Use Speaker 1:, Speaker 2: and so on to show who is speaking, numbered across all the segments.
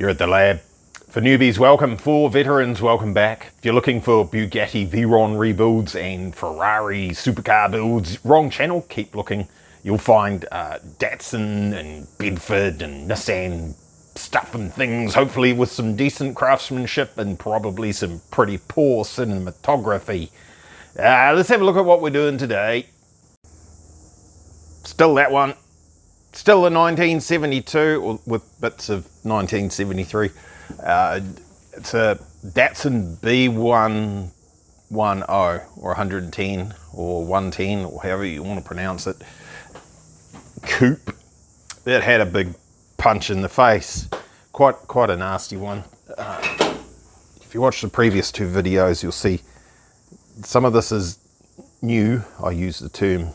Speaker 1: You're at the lab. For newbies, welcome. For veterans, welcome back. If you're looking for Bugatti Veyron rebuilds and Ferrari supercar builds, wrong channel, keep looking. You'll find Datsun and Bedford and Nissan stuff and things, hopefully with some decent craftsmanship and probably some pretty poor cinematography. Let's have a look at what we're doing today. Still that one. Still the 1972 with bits of 1973. It's a Datsun B110 or 110 or 110 or however you want to pronounce it. Coupe. It had a big punch in the face. Quite a nasty one. If you watch the previous two videos, you'll see some of this is new. I use the term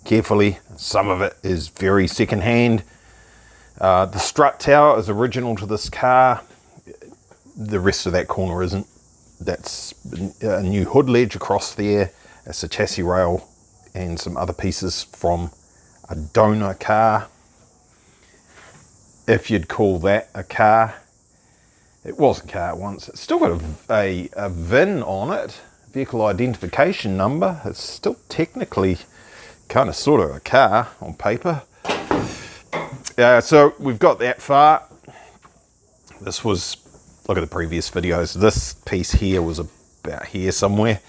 Speaker 1: carefully. Some of it is very second-hand. The strut tower is original to this car. The rest of that corner isn't. That's a new hood ledge across there. It's a chassis rail and some other pieces from a donor car, if you'd call that a car. It was a car once. It's still got a VIN on it, vehicle identification number. It's still technically kind of sort of a car on paper. So we've got that far. This was, look at the previous videos, this piece here was about here somewhere,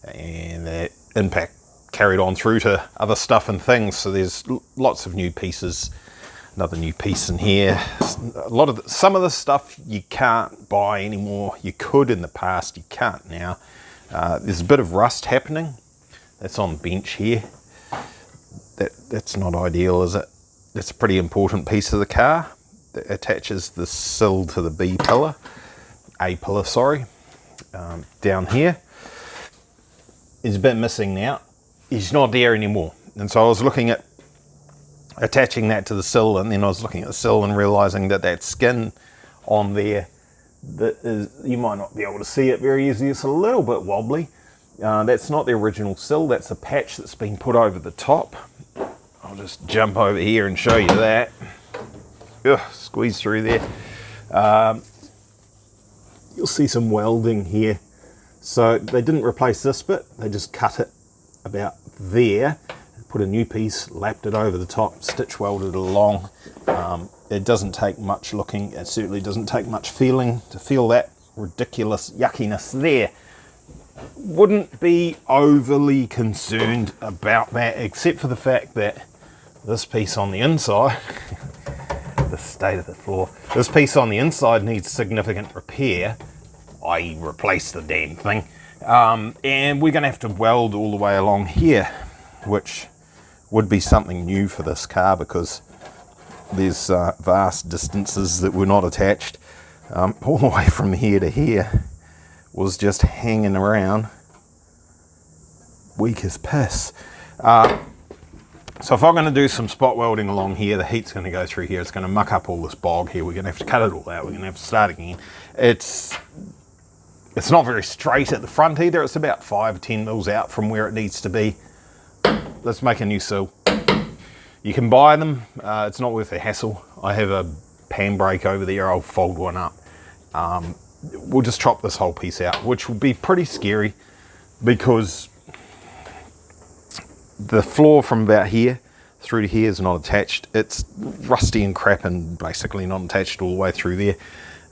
Speaker 1: and that impact carried on through to other stuff and things. So there's lots of new pieces. Another new piece in here. Some of the stuff you can't buy anymore. You could in the past, you can't now. There's a bit of rust happening. That's on the bench here. That's not ideal, is it? It's a pretty important piece of the car that attaches the sill to the B pillar, A pillar, sorry. Down here is a bit missing now. He's not there anymore. And so I was looking at attaching that to the sill, and then I was looking at the sill and realizing that skin on there, that is, you might not be able to see it very easily. It's a little bit wobbly. That's not the original sill. That's a patch that's been put over the top. I'll just jump over here and show you that. Ugh, squeeze through there. You'll see some welding here. So they didn't replace this bit. They just cut it about there, put a new piece, lapped it over the top, stitch welded it along. It doesn't take much looking. It certainly doesn't take much feeling to feel that ridiculous yuckiness there. Wouldn't be overly concerned about that, except for the fact that this piece on the inside, the state of the floor, this piece on the inside needs significant repair, i.e. replace the damn thing. And we're going to have to weld all the way along here, which would be something new for this car because there's vast distances that were not attached. All the way from here to here was just hanging around, weak as piss. So if I'm going to do some spot welding along here, the heat's going to go through here. It's going to muck up all this bog here. We're going to have to cut it all out. We're going to have to start again. It's not very straight at the front either. It's about 5 or 10 mils out from where it needs to be. Let's make a new sill. You can buy them. It's not worth the hassle. I have a pan brake over there. I'll fold one up. We'll just chop this whole piece out, which will be pretty scary because the floor from about here through to here is not attached. It's rusty and crap and basically not attached all the way through there.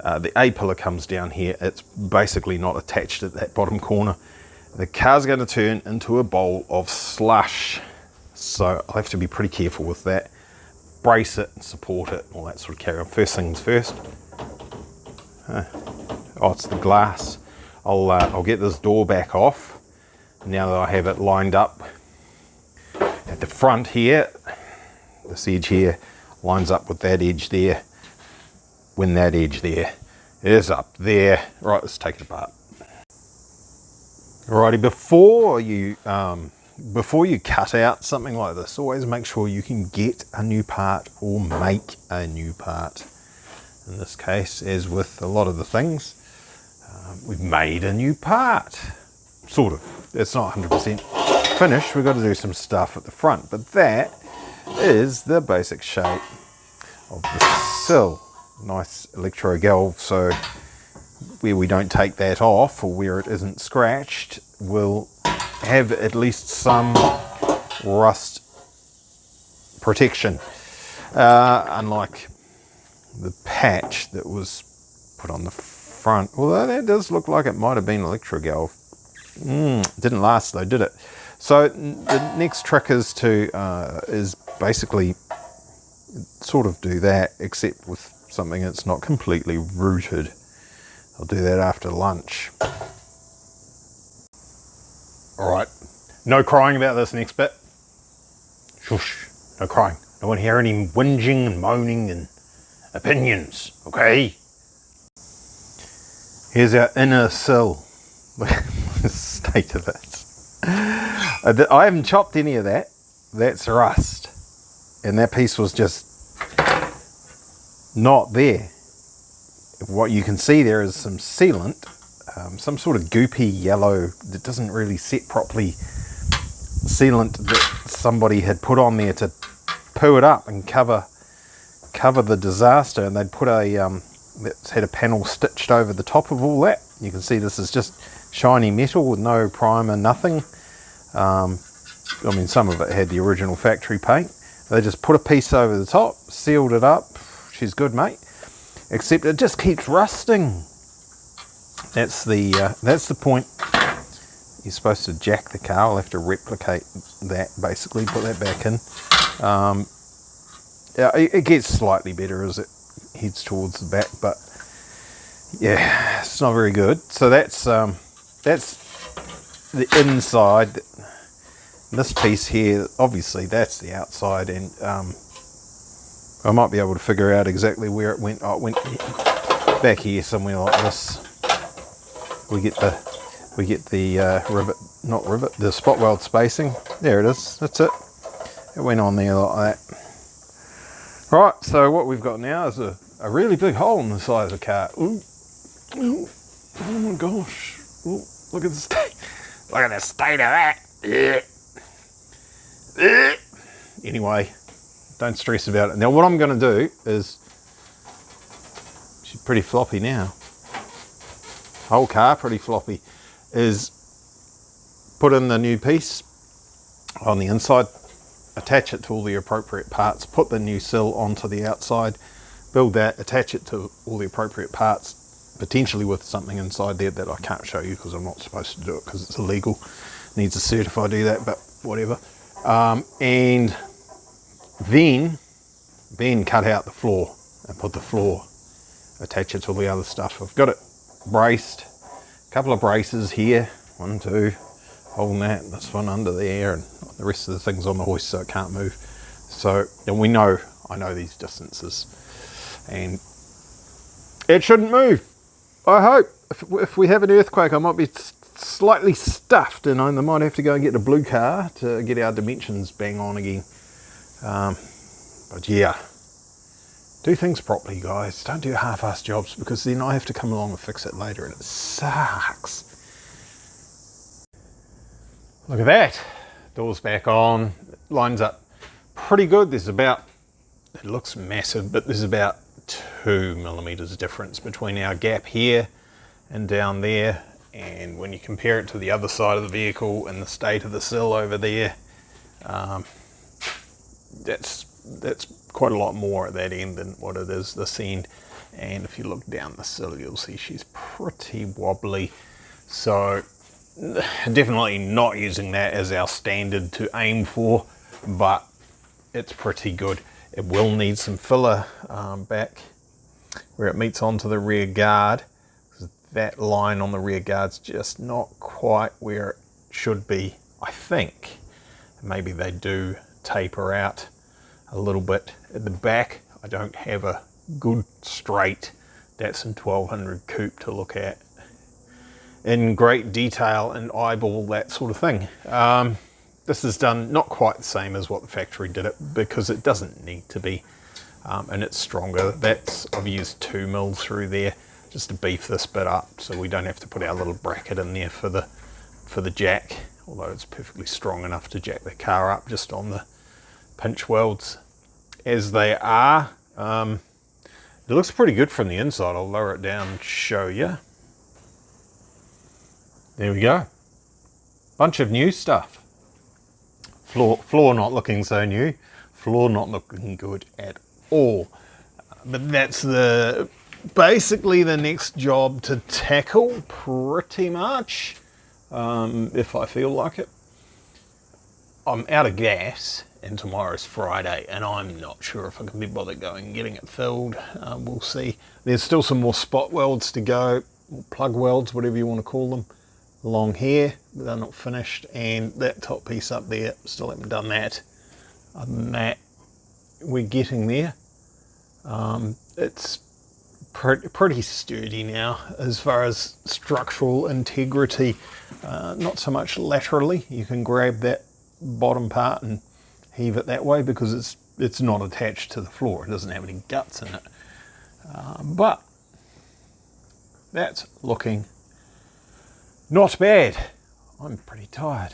Speaker 1: The A pillar comes down here. It's basically not attached at that bottom corner. The car's going to turn into a bowl of slush, so I'll have to be pretty careful with that. Brace it and support it, all that sort of carry on. First things first. Oh, it's the glass. I'll get this door back off now that I have it lined up. At the front here, this edge here lines up with that edge there. When that edge there is up there. Right, let's take it apart. Alrighty, before you cut out something like this, always make sure you can get a new part or make a new part. In this case, as with a lot of the things, we've made a new part. Sort of. It's not 100% finished. We've got to do some stuff at the front, but that is the basic shape of the sill. nice electro galv, so where we don't take that off or where it isn't scratched will have at least some rust protection, unlike the patch that was put on the front, although that does look like it might have been electro galv. Didn't last though, did it? So the next trick is to is basically sort of do that, except with something that's not completely rooted. I'll do that after lunch. All right, no crying about this next bit. Shush, no crying. I don't want to hear any whinging and moaning and opinions, okay? Here's our inner sill. Look at the state of it. I haven't chopped any of that. That's rust. And that piece was just not there. What you can see there is some sealant, some sort of goopy yellow that doesn't really set properly, sealant that somebody had put on there to poo it up and cover the disaster, and they'd put that's had a panel stitched over the top of all that. You can see this is just shiny metal with no primer, nothing. I mean, some of it had the original factory paint. They just put a piece over the top, sealed it up. She's good, mate. Except it just keeps rusting. That's the point. You're supposed to jack the car. I'll have to replicate that, basically, put that back in. Yeah, it gets slightly better as it heads towards the back, but yeah, it's not very good. So that's the inside. This piece here, obviously that's the outside, and I might be able to figure out exactly where it went. Oh, it went back here somewhere like this. We get the rivet, not rivet, the spot weld spacing. There it is. That's it. It went on there like that. Right. So what we've got now is a really big hole in the side of the car. Ooh. Ooh. Oh my gosh! Ooh. Look at the state. Look at the state of that. Yeah. Anyway, don't stress about it. Now what I'm going to do is, she's pretty floppy now, whole car pretty floppy, is put in the new piece on the inside, attach it to all the appropriate parts, put the new sill onto the outside, build that, attach it to all the appropriate parts, potentially with something inside there that I can't show you because I'm not supposed to do it because it's illegal. Needs a cert if I do that, but whatever. And then cut out the floor and put the floor, attach it to all the other stuff. I've got it braced, a couple of braces here, 1, 2, holding that, and this one under there, and the rest of the things on the hoist so it can't move. So, and I know these distances, and it shouldn't move. I hope. If we have an earthquake, I might be slightly stuffed, and I might have to go and get a blue car to get our dimensions bang on again. But yeah, do things properly, guys. Don't do half-assed jobs, because then I have to come along and fix it later, and it sucks. Look at that. Doors back on. It lines up pretty good. There's about, it looks massive, but there's about 2 millimeters difference between our gap here and down there. And when you compare it to the other side of the vehicle and the state of the sill over there, that's quite a lot more at that end than what it is this end. And if you look down the sill, you'll see she's pretty wobbly. So definitely not using that as our standard to aim for, but it's pretty good. It will need some filler back where it meets onto the rear guard. That line on the rear guard's just not quite where it should be, I think. Maybe they do taper out a little bit at the back. I don't have a good straight Datsun 1200 coupe to look at in great detail and eyeball that sort of thing. This is done not quite the same as what the factory did it, because it doesn't need to be, and it's stronger. I've used 2 mil through there just to beef this bit up, so we don't have to put our little bracket in there for the jack, although it's perfectly strong enough to jack the car up just on the pinch welds as they are. It looks pretty good from the inside. I'll lower it down and show you. There we go. Bunch of new stuff. Floor not looking so new. Floor not looking good at all. But that's basically the next job to tackle, pretty much, if I feel like it. I'm out of gas, and tomorrow's Friday, and I'm not sure if I can be bothered going and getting it filled. We'll see. There's still some more spot welds to go, or plug welds, whatever you want to call them, along here. They're not finished, and that top piece up there, still haven't done that. Other than that, we're getting there. It's pretty sturdy now as far as structural integrity. Not so much laterally. You can grab that bottom part and heave it that way because it's not attached to the floor. It doesn't have any guts in it. But that's looking not bad. I'm pretty tired.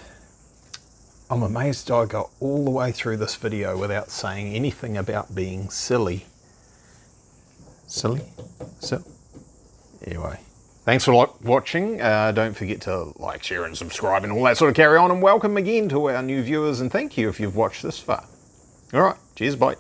Speaker 1: I'm amazed I got all the way through this video without saying anything about being silly. Silly? Anyway, thanks for watching. Don't forget to like, share and subscribe and all that sort of carry on, and welcome again to our new viewers, and thank you if you've watched this far. Alright, cheers, bye.